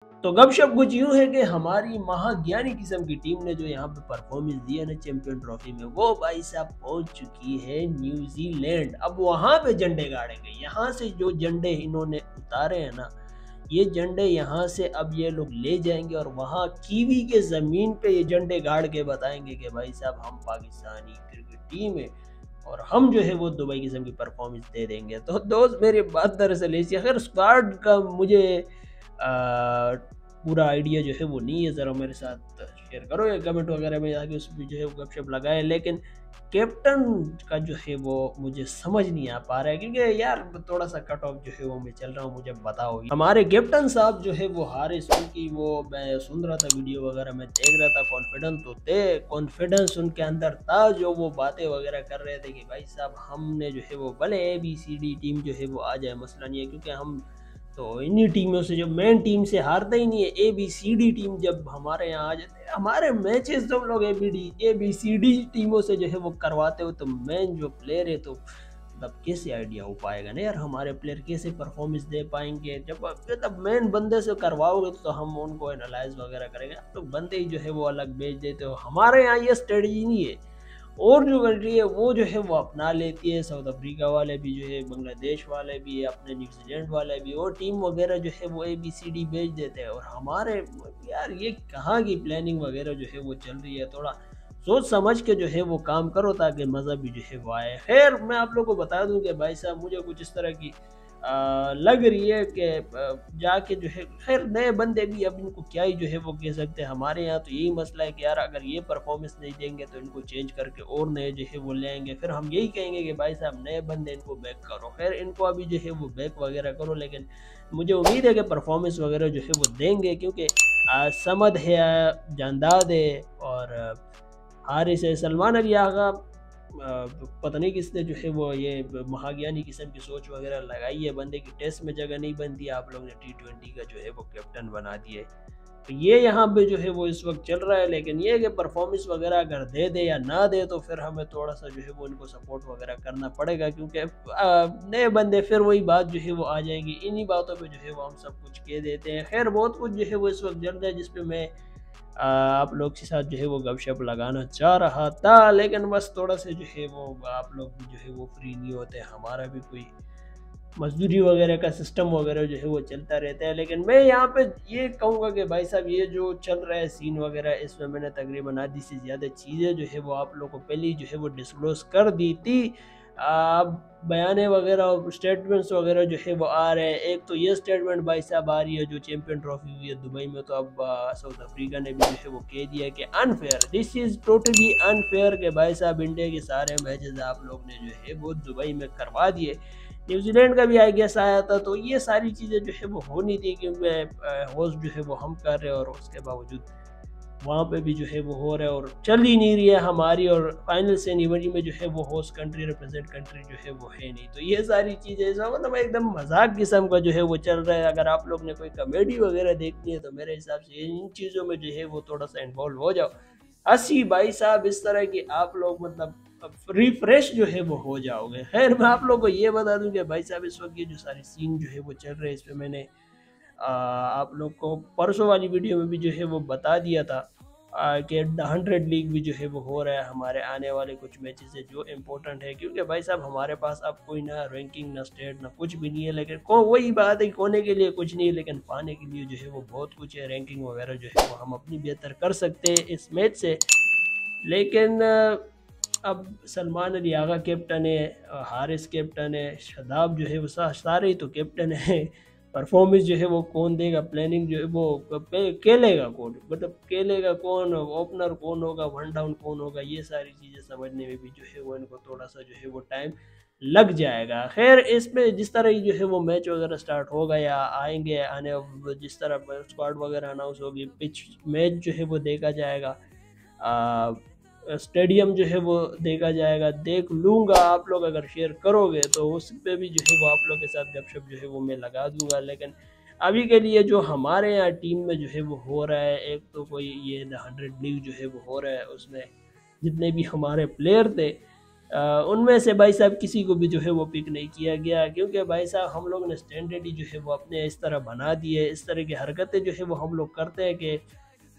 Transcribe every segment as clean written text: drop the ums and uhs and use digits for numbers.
तो गपशप कुछ यूँ है कि हमारी महाज्ञानी किस्म की टीम ने जो यहाँ पे परफॉर्मेंस दी है ना चैंपियन ट्रॉफी में, वो भाई साहब पहुँच चुकी है न्यूजीलैंड। अब वहाँ पे झंडे गाड़ेंगे। यहाँ से जो झंडे इन्होंने उतारे हैं ना, ये झंडे यहाँ से अब ये लोग ले जाएंगे और वहाँ कीवी के ज़मीन पे ये झंडे गाड़ के बताएंगे कि भाई साहब हम पाकिस्तानी क्रिकेट टीम है और हम जो है वो दुबई किस्म की परफॉर्मेंस दे देंगे। तो दोस्त मेरी बात दरअसल ऐसी है। खैर स्क्वाड का मुझे पूरा आइडिया जो है वो नहीं है, ज़रा मेरे साथ शेयर करो या कमेंट वगैरह में जाके उस पर जो है वो गपशप लगाए। लेकिन कैप्टन का जो है वो मुझे समझ नहीं आ पा रहा है, क्योंकि यार थोड़ा सा कट ऑफ जो है वो मैं चल रहा हूँ, मुझे बताओ हमारे कैप्टन साहब जो है वो हारिस उनकी वो मैं सुन रहा था वीडियो वगैरह में देख रहा था, कॉन्फिडेंस तो थे, कॉन्फिडेंस उनके अंदर था, जो वो बातें वगैरह कर रहे थे कि भाई साहब हमने जो है वो भले ABCD टीम जो है वो आ जाए मसला नहीं है, क्योंकि हम तो इन्हीं टीमों से, जो मेन टीम से हारता ही नहीं है। ABCD टीम जब हमारे यहाँ आ जाते हैं, हमारे मैचेस जब लोग ABCD टीमों से जो है वो करवाते हो, तो मेन जो प्लेयर है तो मतलब कैसे आइडिया हो पाएगा ना यार, हमारे प्लेयर कैसे परफॉर्मेंस दे पाएंगे जब मतलब मेन बंदे से करवाओगे तो हम उनको एनालाइज वगैरह करेंगे। तो बंदे ही जो है वो अलग भेज देते हो। हमारे यहाँ ये स्ट्रेटजी नहीं है, और जो कंट्री है वो जो है वो अपना लेती है। साउथ अफ्रीका वाले भी जो है, बांग्लादेश वाले भी, अपने न्यूजीलैंड वाले भी, और टीम वगैरह जो है वो ABCD भेज देते हैं। और हमारे यार ये कहाँ की प्लानिंग वगैरह जो है वो चल रही है, थोड़ा सोच समझ के जो है वो काम करो ताकि मज़ा भी जो है वो आए। खैर मैं आप लोगों को बता दूं कि भाई साहब मुझे कुछ इस तरह की लग रही है कि जाके जो है, खैर नए बंदे भी अब इनको क्या ही जो है वो कह सकते हैं। हमारे यहाँ तो यही मसला है कि यार अगर ये परफॉर्मेंस नहीं देंगे तो इनको चेंज करके और नए जो है वो ले आएंगे, फिर हम यही कहेंगे कि भाई साहब नए बंदे इनको बैक करो। खैर इनको अभी जो है वो बैक वगैरह करो, लेकिन मुझे उम्मीद है कि परफॉर्मेंस वगैरह जो है वो देंगे, क्योंकि समद है, जानदाद है और हारिस है, सलमान अली आगा, पता नहीं किसने जो है वो ये महाज्ञानी किस्म की सोच वगैरह लगाई है। बंदे की टेस्ट में जगह नहीं बनती, आप लोग ने T20 का जो है वो कैप्टन बना दिए। तो ये यहाँ पे जो है वो इस वक्त चल रहा है। लेकिन ये कि परफॉर्मेंस वगैरह अगर दे दे या ना दे तो फिर हमें थोड़ा सा जो है वो इनको सपोर्ट वगैरह करना पड़ेगा, क्योंकि नए बंदे फिर वही बात जो है वो आ जाएगी। इन्हीं बातों पे जो है वो हम सब कुछ कह देते हैं। खैर बहुत कुछ जो है वो इस वक्त चल रहा है जिसपे मैं आप लोग के साथ जो है वो गपशप लगाना चाह रहा था, लेकिन बस थोड़ा से जो है वो आप लोग भी जो है वो फ्री नहीं होते, हमारा भी कोई मजदूरी वगैरह का सिस्टम वगैरह जो है वो चलता रहता है। लेकिन मैं यहाँ पे ये कहूँगा कि भाई साहब ये जो चल रहा है सीन वगैरह, इसमें मैंने तकरीबन आधी से ज़्यादा चीज़ें जो है वो आप लोगों को पहले ही जो है वो डिस्क्लोज कर दी थी। अब बयाने वगैरह और स्टेटमेंट्स वगैरह जो है वो आ रहे हैं। एक तो ये स्टेटमेंट भाई साहब आ रही है जो चैंपियन ट्रॉफी हुई है दुबई में, तो अब साउथ अफ्रीका ने भी जो है वो कह दिया कि unfair, this is totally unfair, के भाई साहब इंडिया के सारे मैचेस आप लोग ने जो है वो दुबई में करवा दिए। न्यूजीलैंड का भी आई गेस आया था, तो ये सारी चीज़ें जो है वो होनी थी, क्योंकि होस्ट जो है वो हम कर रहे हैं और उसके बावजूद वहाँ पे भी जो है वो हो रहा है और चल ही नहीं रही है हमारी, और फाइनल सेरेमनी में जो है वो होस्ट कंट्री रिप्रेजेंट कंट्री जो है वो है नहीं। तो ये सारी चीज़ें मतलब एकदम मजाक किस्म का जो है वो चल रहा है। अगर आप लोग ने कोई कॉमेडी वगैरह देखनी है तो मेरे हिसाब से इन चीज़ों में जो है वो थोड़ा सा इन्वॉल्व हो जाओ। हंसी भाई साहब इस तरह की आप लोग मतलब रिफ्रेश जो है वो हो जाओगे। खैर मैं आप लोग को ये बता दूं कि भाई साहब इस वक्त ये जो सारी सीन जो है वो चल रहे हैं, इस पर मैंने आप लोग को परसों वाली वीडियो में भी जो है वो बता दिया था कि 100 लीग भी जो है वो हो रहा है। हमारे आने वाले कुछ मैचेस है जो इम्पोर्टेंट है, क्योंकि भाई साहब हमारे पास अब कोई ना रैंकिंग ना स्टेट ना कुछ भी नहीं है। लेकिन वही बात है, खोने के लिए कुछ नहीं है लेकिन पाने के लिए जो है वो बहुत कुछ है। रैंकिंग वगैरह जो है वो हम अपनी बेहतर कर सकते हैं इस मैच से। लेकिन अब सलमान अली आगा कैप्टन है, हारिस कैप्टन है, शादाब जो है वो सारे ही तो कैप्टन है। परफॉर्मेंस जो है वो कौन देगा, प्लानिंग जो है वो खेलेगा कौन, मतलब खेलेगा कौन, ओपनर कौन होगा, वन डाउन कौन होगा, ये सारी चीज़ें समझने में भी जो है वो इनको थोड़ा सा जो है वो टाइम लग जाएगा। खैर इसमें जिस तरह ही जो है वो मैच वगैरह स्टार्ट होगा या आएंगे आने, जिस तरह स्क्वाड वगैरह अनाउंस होगी, पिच मैच जो है वो देखा जाएगा, स्टेडियम जो है वो देखा जाएगा। देख लूँगा, आप लोग अगर शेयर करोगे तो उस पर भी जो है वो आप लोग के साथ गपशप जो है वो मैं लगा दूँगा। लेकिन अभी के लिए जो हमारे यहाँ टीम में जो है वो हो रहा है, एक तो कोई ये 100 लीग जो है वो हो रहा है, उसमें जितने भी हमारे प्लेयर थे उनमें से भाई साहब किसी को भी जो है वो पिक नहीं किया गया, क्योंकि भाई साहब हम लोगों ने स्टैंडर्ड ही जो है वो अपने इस तरह बना दी है, इस तरह की हरकतें जो है वो हम लोग करते हैं कि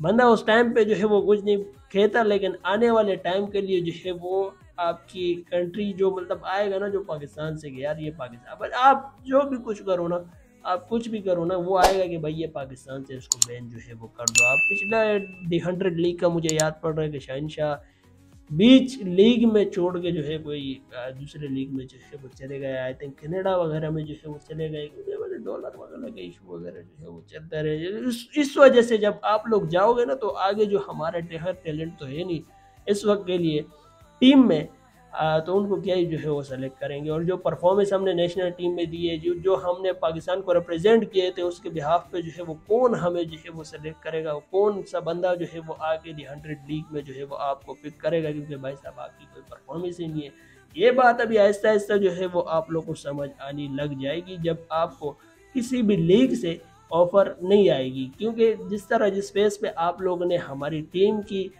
बंदा उस टाइम पे जो है वो कुछ नहीं कहता, लेकिन आने वाले टाइम के लिए जो है वो आपकी कंट्री जो मतलब आएगा ना जो पाकिस्तान से, कि यार ये पाकिस्तान, बट आप जो भी कुछ करो ना, आप कुछ भी करो ना, वो आएगा कि भाई ये पाकिस्तान से, इसको बैन जो है वो कर दो। आप पिछला दी 100 लीग का मुझे याद पड़ रहा है कि शहनशाह बीच लीग में छोड़ के जो है कोई दूसरे लीग में जो है वो चले गए, आई थिंक कनाडा वगैरह में जो है वो चले गए, क्योंकि मतलब डॉलर वगैरह का इशू वगैरह जो है वो चलता रहे। इस वजह से जब आप लोग जाओगे ना तो आगे जो हमारा टैलेंट तो है नहीं इस वक्त के लिए टीम में, तो उनको क्या ही जो है वो सेलेक्ट करेंगे। और जो परफॉर्मेंस हमने नेशनल टीम में दी है, जो जो हमने पाकिस्तान को रिप्रेजेंट किए थे, उसके बिहाफ पे जो है वो कौन हमें जो है वो सेलेक्ट करेगा, कौन सा बंदा जो है वो आके दी 100 लीग में जो है वो आपको पिक करेगा, क्योंकि भाई साहब आपकी कोई परफॉर्मेंस ही नहीं है। ये बात अभी आहिस्ता आहिस्ता जो है वो आप लोग को समझ आनी लग जाएगी जब आपको किसी भी लीग से ऑफर नहीं आएगी, क्योंकि जिस तरह जिस फेस पे आप लोगों ने हमारी टीम की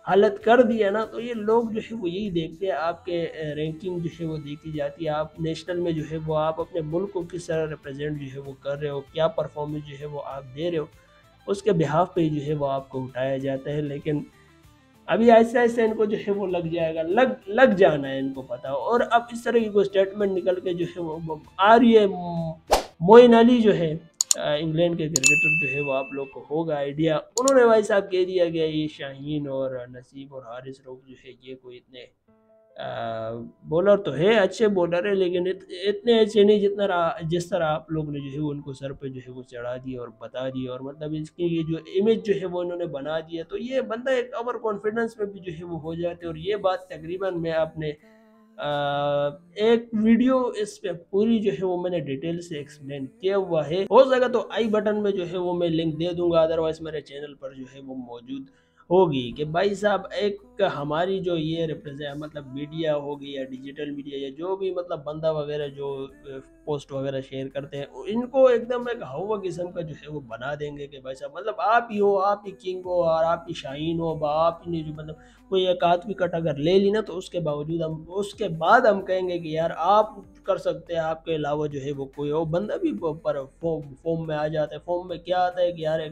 हालत कर दी है ना, तो ये लोग जो है वो यही देखते हैं, आपके रैंकिंग जो है वो देखी जाती है, आप नेशनल में जो है वो आप अपने मुल्क को किस तरह रिप्रेजेंट जो है वो कर रहे हो, क्या परफॉर्मेंस जो है वो आप दे रहे हो, उसके बिहाफ पे जो है वो आपको उठाया जाता है। लेकिन अभी ऐसे ऐसे इनको जो है वो लग जाएगा, लग जाना है इनको पता। और अब इस तरह की कोई स्टेटमेंट निकल के जो है वो आ रही है, मोइन अली जो है इंग्लैंड के क्रिकेटर जो है वो आप लोग को होगा आइडिया, उन्होंने भाई साहब कह दिया गया ये शाहीन और नसीब और हारिस रोक जो है ये कोई इतने बॉलर तो है, अच्छे बॉलर है, लेकिन इतने अच्छे नहीं जिस तरह आप लोग ने जो है वो उनको सर पे जो है वो चढ़ा दिया और बता दिया, और मतलब इसकी ये जो इमेज जो है वो इन्होंने बना दिया, तो ये बंदा एक ओवर कॉन्फिडेंस में भी जो है वो हो जाते हैं। और ये बात तकरीबन मैं अपने एक वीडियो इस पे पूरी जो है वो मैंने डिटेल से एक्सप्लेन किया हुआ है, हो सका तो आई बटन में जो है वो मैं लिंक दे दूंगा, अदरवाइज मेरे चैनल पर जो है वो मौजूद होगी। कि भाई साहब एक हमारी जो ये रिप्रेजेंट मतलब मीडिया होगी या डिजिटल मीडिया या जो भी मतलब बंदा वगैरह जो पोस्ट वगैरह शेयर करते हैं, इनको एकदम एक हवा किस्म का जो है वो बना देंगे कि भाई साहब मतलब आप ही हो, आप ही किंग हो और आप ही शाहीन हो, आप ही ने जो मतलब कोई एक आध विकेट अगर ले ली ना, तो उसके बावजूद हम उसके बाद हम कहेंगे कि यार आप कर सकते हैं, आपके अलावा जो है वो कोई और बंदा भी पर फॉर्म में आ जाता है। फॉर्म में क्या आता है कि यार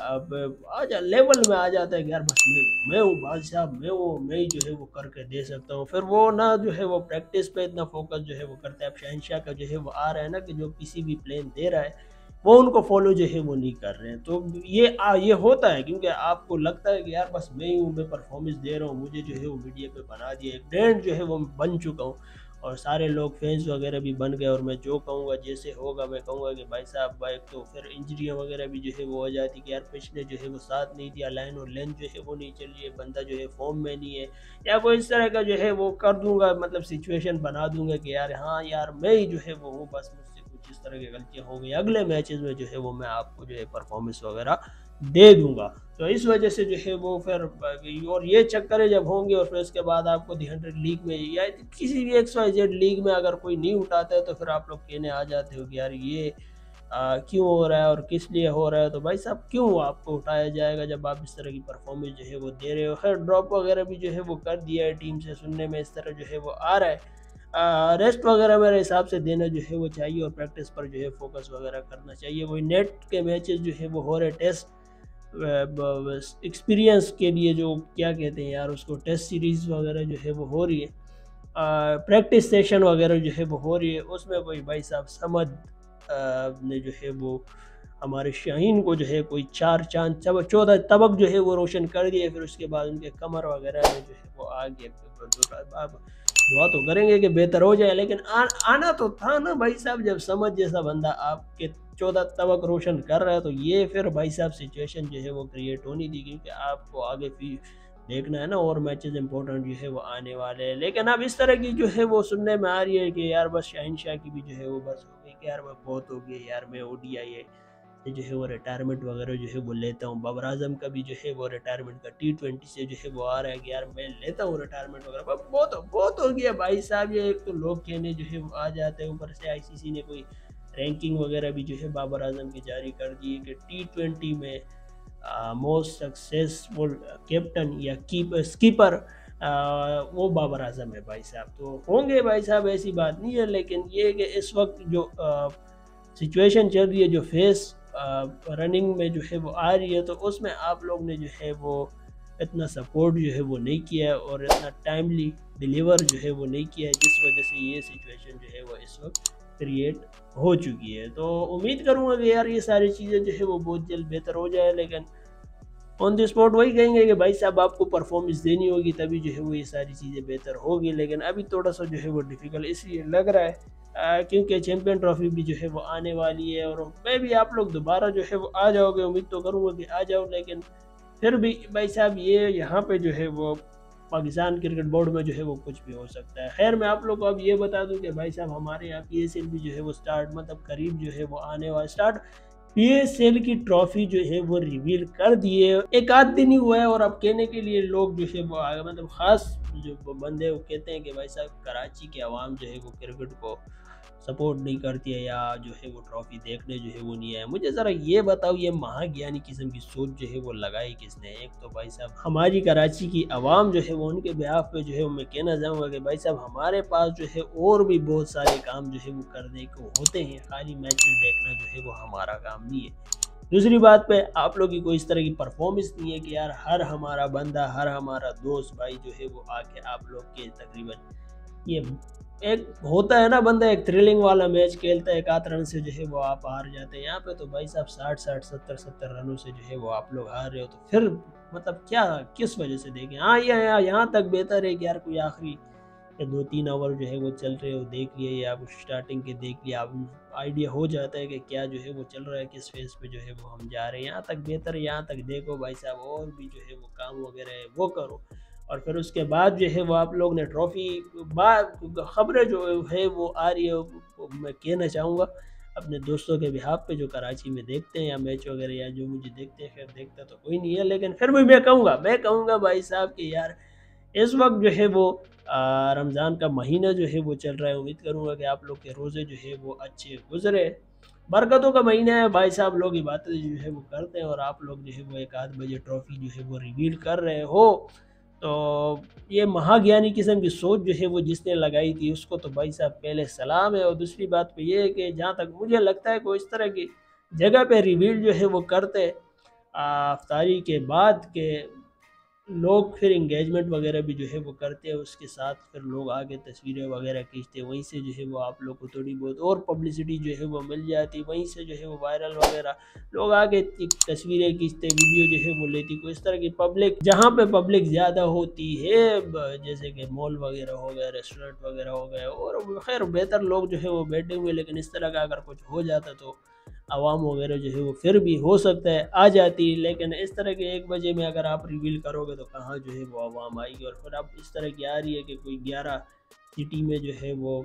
अब आ जा लेवल में आ जाता है कि यार बस मैं हूँ बादशाह, मैं ही जो है वो करके दे सकता हूँ। फिर वो ना जो है वो प्रैक्टिस पे इतना फोकस जो है वो करता है। अब शहनशाह का जो है वो आ रहा है ना कि जो किसी भी प्लेन दे रहा है वो उनको फॉलो जो है वो नहीं कर रहे हैं, तो ये होता है क्योंकि आपको लगता है कि यार बस मैं ही हूँ, मैं परफॉर्मेंस दे रहा हूँ, मुझे जो है वो मीडिया पे बना दिया, एक ब्रांड जो है वो बन चुका हूँ और सारे लोग फैंस वगैरह भी बन गए, और मैं जो कहूँगा जैसे होगा मैं कहूँगा कि भाई साहब भाई, तो फिर इंजरियाँ वगैरह भी जो है वो हो जाती कि यार पिच ने जो है वो साथ नहीं दिया, लाइन और लेंथ जो है वो नहीं चली है, बंदा जो है फॉर्म में नहीं है, या कोई इस तरह का जो है वो कर दूंगा, मतलब सिचुएशन बना दूंगा कि यार हाँ यार मैं ही जो है वो हूँ, बस मुझसे कुछ इस तरह की गलतियाँ हो गई, अगले मैचेस में जो है वो मैं आपको जो है परफॉर्मेंस वगैरह दे दूंगा। तो इस वजह से जो है वो फिर और ये चक्कर जब होंगे और फिर उसके बाद आपको दी 100 लीग में या किसी भी XYZ लीग में अगर कोई नहीं उठाता है, तो फिर आप लोग कहने आ जाते हो कि यार ये क्यों हो रहा है और किस लिए हो रहा है। तो भाई साहब क्यों आपको उठाया जाएगा जब आप इस तरह की परफॉर्मेंस जो है वो दे रहे हो। खैर ड्रॉप वगैरह भी जो है वो कर दिया है टीम से, सुनने में इस तरह जो है वो आ रहा है। रेस्ट वगैरह मेरे हिसाब से देना जो है वो चाहिए और प्रैक्टिस पर जो है फोकस वगैरह करना चाहिए। वही नेट के मैचेस जो है वो हो रहे, टेस्ट एक्सपीरियंस के लिए जो क्या कहते हैं यार उसको, टेस्ट सीरीज़ वगैरह जो है वो हो रही है, प्रैक्टिस सेशन वगैरह जो है वो हो रही है, उसमें कोई भाई साहब समद ने जो है वो हमारे शाहीन को जो है कोई 4 चांद 14 तबक जो है वो रोशन कर दिए। फिर उसके बाद उनके कमर वगैरह में जो है वो आ गया। अब दुआ तो करेंगे कि बेहतर हो जाए, लेकिन आना तो था ना भाई साहब, जब समझ जैसा बंदा आपके 14 तबक रोशन कर रहा है, तो ये फिर भाई साहब सिचुएशन जो है वो क्रिएट होनी थी, क्योंकि आपको आगे फिर देखना है ना और मैचेस इंपॉर्टेंट जो है वो आने वाले हैं। लेकिन अब इस तरह की जो है वो सुनने में आ रही है कि यार बस शहनशाह की भी जो है वो बस हो गई कि यार वह बहुत हो गई यार, मैं ODI है जो है वो रिटायरमेंट वगैरह जो है वो लेता हूँ। बाबर आजम का भी जो है वो रिटायरमेंट का T20 से जो है वो आ रहा है कि यार मैं लेता हूँ रिटायरमेंट वगैरह। बहुत बहुत हो गया भाई साहब, ये एक तो लोग कहने जो है वो आ जाते हैं, ऊपर से ICC ने कोई रैंकिंग वगैरह भी जो है बाबर आजम की जारी कर दी है कि T20 में मोस्ट सक्सेसफुल कैप्टन या स्कीपर वो बाबर आजम है भाई साहब। तो होंगे भाई साहब, ऐसी बात नहीं है, लेकिन ये कि इस वक्त जो सिचुएशन चल रही है, जो फेस रनिंग में जो है वो आ रही है, तो उसमें आप लोग ने जो है वो इतना सपोर्ट जो है वो नहीं किया है और इतना टाइमली डिलीवर जो है वो नहीं किया है, जिस वजह से ये सिचुएशन जो है वो इस वक्त क्रिएट हो चुकी है। तो उम्मीद करूँगा कि यार ये सारी चीज़ें जो है वो बहुत जल्द बेहतर हो जाए, लेकिन ऑन द स्पॉट वही कहेंगे कि भाई साहब आपको परफॉर्मेंस देनी होगी, तभी जो है वो ये सारी चीज़ें बेहतर होगी। लेकिन अभी थोड़ा सा जो है वो डिफ़िकल्ट इसलिए लग रहा है क्योंकि चैम्पियन ट्रॉफी भी जो है वो आने वाली है, और मैं भी आप लोग दोबारा जो है वो आ जाओगे, उम्मीद तो करूँगा कि आ जाओ। लेकिन फिर भी भाई साहब ये यहाँ पे जो है वो पाकिस्तान क्रिकेट बोर्ड में जो है वो कुछ भी हो सकता है। खैर मैं आप लोग को अब ये बता दूं कि भाई साहब हमारे यहाँ PSL भी जो है वो स्टार्ट मतलब करीब जो है वो आने वाला स्टार्ट। PSL की ट्रॉफी जो है वो रिवील कर दिए, एक आध दिन ही हुआ है, और अब कहने के लिए लोग जो है वो आगे मतलब ख़ास जो बंदे वो कहते हैं कि भाई साहब कराची के अवाम जो है वो क्रिकेट को सपोर्ट नहीं करती है या जो है वो ट्रॉफी देखने जो है वो नहीं आया। मुझे ज़रा ये बताओ, ये महाज्ञानी किस्म की सोच जो है वो लगाई किसने? एक तो भाई साहब हमारी कराची की आवाम जो है वो, उनके बिहाफ पे जो है वो मैं कहना चाहूँगा कि भाई साहब हमारे पास जो है और भी बहुत सारे काम जो है वो करने को होते हैं, खाली मैचेस देखना जो है वो हमारा काम नहीं है। दूसरी बात पे आप लोग की कोई इस तरह की परफॉर्मेंस नहीं है कि यार हर हमारा बंदा, हर हमारा दोस्त भाई जो है वो आके आप लोग के तकरीबन ये एक होता है ना, बंदा एक थ्रिलिंग वाला मैच खेलता है, एक आध रन से जो है वो आप हार जाते हैं। यहाँ पे तो भाई साहब 60-60 70-70 रनों से जो है वो आप लोग हार रहे हो, तो फिर मतलब क्या किस वजह से देखें? हाँ यहाँ तक बेहतर है कि यार कोई आखिरी 2-3 ओवर जो है वो चल रहे हो देख लिए, या आप स्टार्टिंग के देख लिया, आप आइडिया हो जाता है कि क्या जो है वो चल रहा है, किस फेज पे जो है वो हम जा रहे हैं। यहाँ तक बेहतर है, यहाँ तक देखो भाई साहब, और भी जो है वो काम वगैरह है वो करो, और फिर उसके बाद जो है वो आप लोग ने ट्रॉफी खबरें जो है वो आ रही है, मैं कहना चाहूँगा अपने दोस्तों के बिहाफ पे जो कराची में देखते हैं या मैच वगैरह, या जो मुझे देखते हैं, खैर देखता तो कोई नहीं है, लेकिन फिर भी मैं कहूँगा भाई साहब कि यार इस वक्त जो है वो रमज़ान का महीना जो है वो चल रहा है। उम्मीद करूँगा कि आप लोग के रोज़े जो है वो अच्छे गुजरे, बरकतों का महीना है भाई साहब, लोग इबादत जो है वो करते हैं, और आप लोग जो है वो 1-8 बजे ट्रॉफी जो है वो रिवील कर रहे हो। तो ये महाज्ञानी किस्म की सोच जो है वो जिसने लगाई थी उसको तो भाई साहब पहले सलाम है। और दूसरी बात पे ये है कि जहाँ तक मुझे लगता है कोई इस तरह की जगह पे रिवील जो है वो करते अफ्तारी के बाद के लोग, फिर इंगेजमेंट वगैरह भी जो है वो करते हैं, उसके साथ फिर लोग आगे तस्वीरें वगैरह खींचते हैं, वहीं से जो है वो आप लोग को थोड़ी बहुत और पब्लिसिटी जो है वो मिल जाती, वहीं से जो है वो वायरल वगैरह लोग आगे तस्वीरें खींचते, वीडियो जो है वो लेती। कोई इस तरह की पब्लिक जहाँ पे पब्लिक ज़्यादा होती है, जैसे कि मॉल वगैरह हो गए, रेस्टोरेंट वगैरह हो गए, और खैर बेहतर लोग जो है वो बैठे हुए, लेकिन इस तरह का अगर कुछ हो जाता तो आवाम वगैरह जो है वो फिर भी हो सकता है आ जाती, लेकिन इस तरह के 1 बजे में अगर आप रिवील करोगे तो कहाँ जो है वो आवाम आएगी। और फिर अब इस तरह की आ रही है कि कोई 11 सिटी में जो है वो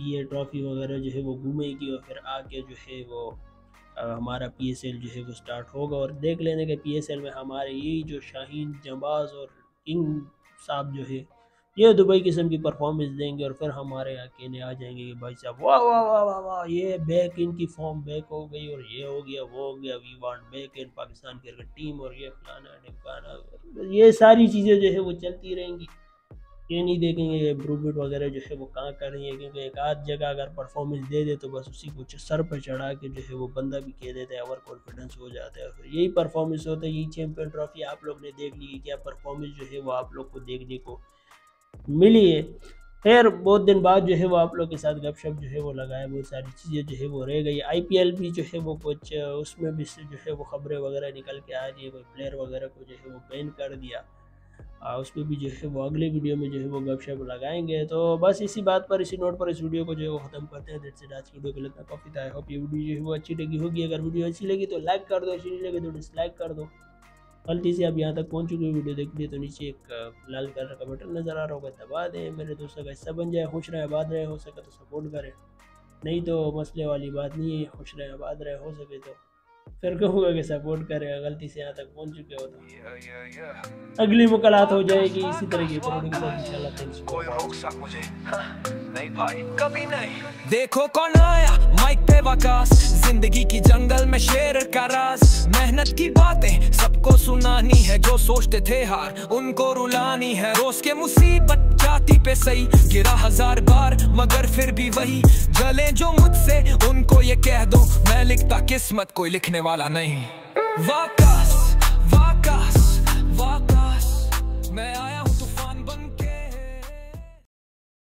ये ट्रॉफी वगैरह जो है वो घूमेगी, और फिर आके जो है वो हमारा PSL जो है वो स्टार्ट होगा। और देख लेने के PSL में हमारे यही जो शाहीन जंबाज और किंग साहब जो है ये दुबई किस्म की परफॉर्मेंस देंगे, और फिर हमारे यहाँ कहने आ जाएंगे कि भाई साहब वाह वाह वाह वाह वाह, ये बैक इनकी फॉर्म बैक हो गई, और ये हो गया वो हो गया, we want back in Pakistan cricket team, और ये फलाना ढिमकाना, ये सारी चीज़ें जो है वो चलती रहेंगी। ये नहीं देखेंगे इम्प्रूवमेंट वगैरह जो है वो कहाँ कर रही है, क्योंकि एक आध जगह अगर परफॉर्मेंस दे दे तो बस उसी को सर पर चढ़ा के जो है वो बंदा भी कह देता है, ओवर कॉन्फिडेंस हो जाता है, फिर यही परफॉर्मेंस होता है। यही चैम्पियन ट्रॉफी आप लोग ने देख ली कि क्या परफॉर्मेंस जो है वो आप लोग को देखने को मिली है। खैर बहुत दिन बाद जो है वो आप लोग के साथ गपशप जो है वो लगाए, बहुत सारी चीज़ें जो है वो रह गई। IPL भी जो है वो कुछ उसमें भी जो है वो खबरें वगैरह निकल के आ रही है, कोई प्लेयर वगैरह को जो है वो बैन कर दिया, उसमें भी जो है वो अगले वीडियो में जो है वो गपशप लगाएंगे। तो बस इसी बात पर, इसी नोट पर इस वीडियो को जो है वो ख़त्म करते हैं। दैट्स इट, आज की वीडियो को लगता काफ़ी था। आई होप ये वीडियो जो है वो अच्छी लगी होगी। अगर वीडियो अच्छी लगी तो लाइक कर दो, अच्छी नहीं लगी तो डिसलाइक कर दो। गलती से आप यहाँ तक पहुँच चुके हो वीडियो देख लिए तो नीचे एक लाल कलर का बटन नज़र आ रहा होगा, दबा दें, मेरे दोस्तों का हिस्सा बन जाए, खुश रहे आबाद रहे, हो सके तो सपोर्ट करें, नहीं तो मसले वाली बात नहीं है, खुश रहे आबाद रहे, हो सके तो फिर कहूँगा कि सपोर्ट करें। गलती से यहाँ तक पहुँच चुके हो तो अगली मुलाकात हो जाएगी इसी तरह की के साथ इंशाल्लाह। थैंक्स। कोई रोक सक मुझे नहीं भाई, कभी नहीं। देखो कौन आया माइक पे वकास, जिंदगी की जंगल में शेर का राज, मेहनत की बातें सबको सुना कहानी है, जो सोचते थे हार उनको रुलानी है। रोज के मुसीबत जाती पे सही, गिरा 1000 बार मगर फिर भी वही। जले जो मुझसे उनको ये कह दो, मैं लिखता किस्मत कोई लिखने वाला नहीं। वाका